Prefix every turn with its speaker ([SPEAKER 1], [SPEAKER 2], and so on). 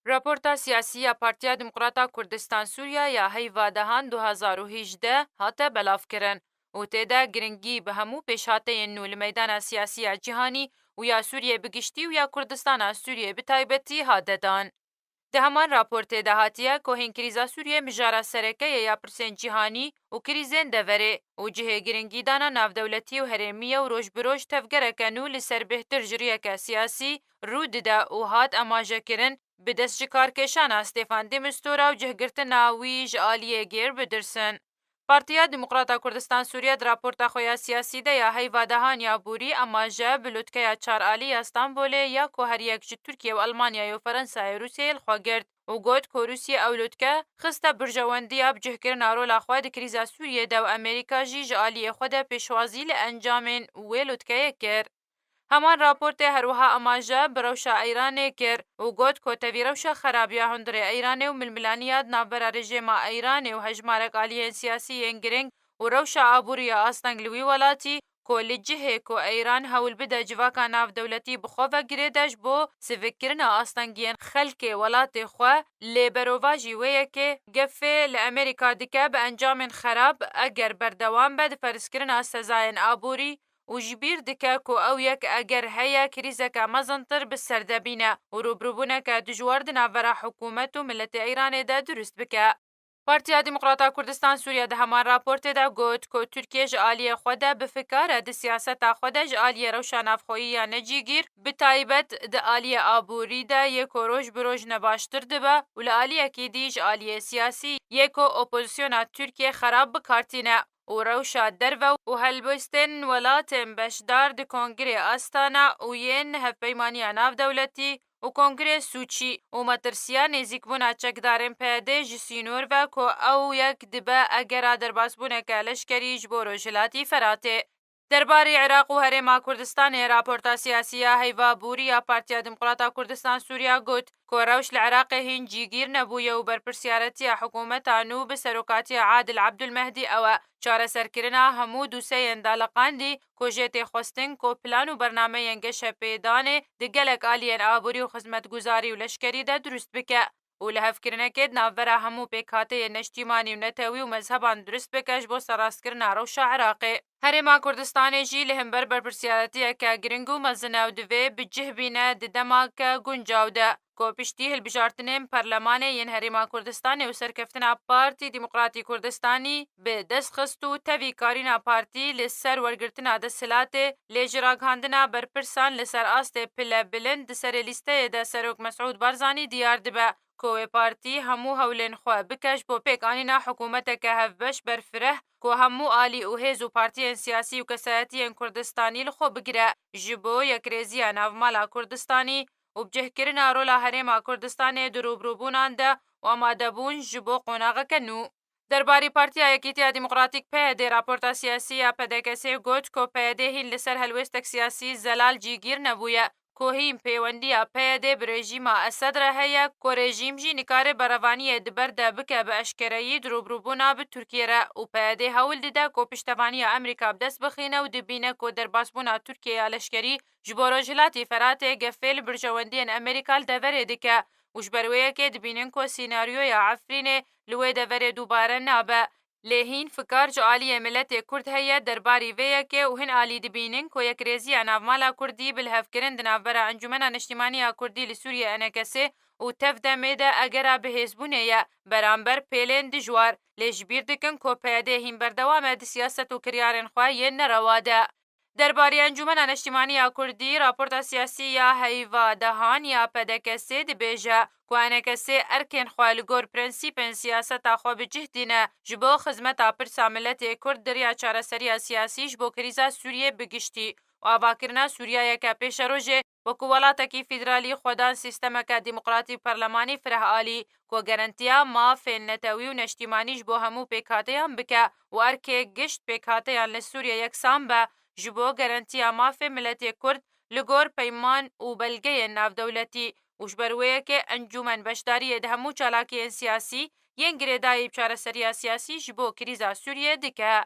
[SPEAKER 1] راپورتا سیاسی یا پارتیا دموکراتا کردستان سووریا یا هیوا دهان 2018 هاته بلاف کرن و تیده گرنگی به همو پیشاته نو لمیدان سیاسی جهانی و یا سوریه بگشتی و یا کردستان سوریه بتایبتی هاددان. ده همان راپورته دهاتیه که هین کریزا سوریه مجارا سرکه یا پرسین جهانی و کریزین دوره و جهه گرنگی دانا نافدولتی و هرمیه و روش بروش تفگره کنو لسر بهتر جریه که سیاسی رو دده و هات اماجه کرن به دست جکارکشان استفان دمستورا و جهگرتنا ویج آلیه گیر بدرسن. پارتیا دموکراتا کردستان سوریه در راپورتا خویا سیاسی ده یا هیوا دهان یا بوری اماجه بلوتکه یا چار آلی استانبول یا که هر یک جه ترکیه و المانیا و فرانسه و روسیه الخوا گرد و گوت که روسیه اولوتکه خسته برجواندی اب جهگرن آرولا خواه ده کریزا سوریه ده و امریکا جی آلی خود پیشوازی لانجامین ویلوتکه کر. همان راپورت هروها اماجه بروشا ایران کر و گوت که تاوی روشا خرابیا هندر ایران و ململانیات نابرا رژیم ایران و هجمارک آلیه سیاسی انگرنگ و روشا آبوری آستانگلوی ولاتی که لجهه که ایران هول بده جواکا ناف دولتی بخواه گریدش بو سفکرنا آستانگین خلک ولات خواه لیبرواجی ویه که گفه لامریکا دکه به انجام خراب اگر بردوام بد فرسکرنا سزاین آبوری و جبیر دکه که او یک اگر هیا کریزه که مزنتر بسرده بینه و روبروبونه که دجوار دناورا حکومت و ملت ایران ده درست بکه. پارتیا دموکراتا کردستان سوریه ده همان راپورت ده گوت که ترکیه جالیه خود به فکر ده سیاست خود جالیه روشان افخویی یا نجیگیر به تایبت ده آلیه آبوری ده یک روش بروش نباشتر ده به و لآلیه که دی جالیه سیاسی یک اپوزیسیون ترکیه خراب بکارتینه و روشا درو و هلبستن ولاتن بشدار ده کنگره آستانا و ین هفپیمانی ناف دولتی و کنگره سوچی و مترسیا نزیک بونا چکدارن پیده جسینور و که او یک دبه اگر درباس بونه که لشکری جبورو جلاتی فراته. درباره عراق و هرما کردستان راپورتا سیاسی هیوا بوری یا پارتیا دموکراتا کردستان سوریا گوت که روش العراق هین جیگیر نبویه و برپرسیارتی حکومت آنو به سروکاتی عادل عبدالمهدی او چاره سرکرنا همو دوسه اندالقان دی که جیت خوستن که پلان و برنامه ینگش پیدانه دی گلک آلین آبوری و خدمتگزاری و لشکری ده درست بکه. و لهفکرنه که ناورا همو پیکاته نشتیمانی و نتوی و مذهبان درست بکش بو سراسکرنا روشا عراقی. هرما کردستان جی لهمبر برپرسیارتی که گرنگو مزناو دوی بجه بینه ددما که گنجاو ده. که پشتی هلبجارتنین پارلمان ین هرما کردستان و سرکفتنا پارتی دموکراتی کردستانی به دست خستو تاوی کارینا پارتی لسر ورگرتنا دستلات لیجراغاندنا برپرسان لسر آست پله بلند سر لیسته ده سروک مسعود بارزانی دیار دبه که پارتی همو هولن خواه بکش بو پیک آنینا حکومت که هفبش برفره که همو آلی و هیز و پارتی سیاسی و کسایتی کردستانی لخو بگره جبو یک ریزی نافمالا کردستانی و بجه کرنا رولا هرما کردستان دروبروبونان ده و آماده بون جبو قوناغه کنو. درباری پارتیا یکیتیا دموکراتیک پیده راپورتا سیاسی یا پدکسی گوت که پیده هین لسر هلوستک سیاسی زلال جیگیر نبویه که هین پیوندیا پیده برژیم اسد رهیه که رژیم جی نکاره بروانی دبرده بکه به اشکرهی دروبروبونا به ترکیه را و پیده هول دیده که پشتوانی امریکا بدست بخینه و دبینه که در باسبونا ترکیه لشکری جبورو جلاتی فراته گفیل برجواندین امریکال دوره دیکه وش برویه که دبینن که سیناریوی عفرین لوی دوره دوباره نابه. لهین فکر جو آلی ملت کرد هیه درباری ویه که و هن آلی دبینن که یک ریزی نافمالا کردی بالهفکرن دنافبرا انجمن نشتیمانی کردی لسوریه انکسه و تفدمه ده اگر به حزبونه یا برانبر پیلن دجوار لجبیر دکن که پیده هین بردوام ده سیاست و کریارن خواه ین نرواده. درباره انجمن نشتیمانی کردی راپورت سیاسی یا هیوا دهان یا پدکسی دی بیجه که انکسی ارکن خوالگور پرنسیپن سیاست خو بجهدینه جبو خدمت پرسا ملت کرد دریا چاره سری سیاسی جبو کریزا سوریه بگشتی و آواکرنا سوریه که پیش روژه و کولاتا کی فدرالی خودان سیستم که دموکراتی پارلمانی فرح آلی که گرانتیا ما فین نتوی و نشتیمانی جبو همو پیکاته هم بکه و ارکه گشت پیکاته هم لسوریه یکسان به جبو گارانتیا مافی ملت کرد لگور پیمان و بلگه ناف دولتی وش برویه که انجومن بشداری ده همو چالاکی سیاسی ین گریدای بچاره سریا سیاسی جبو کریزا سوریه دکه.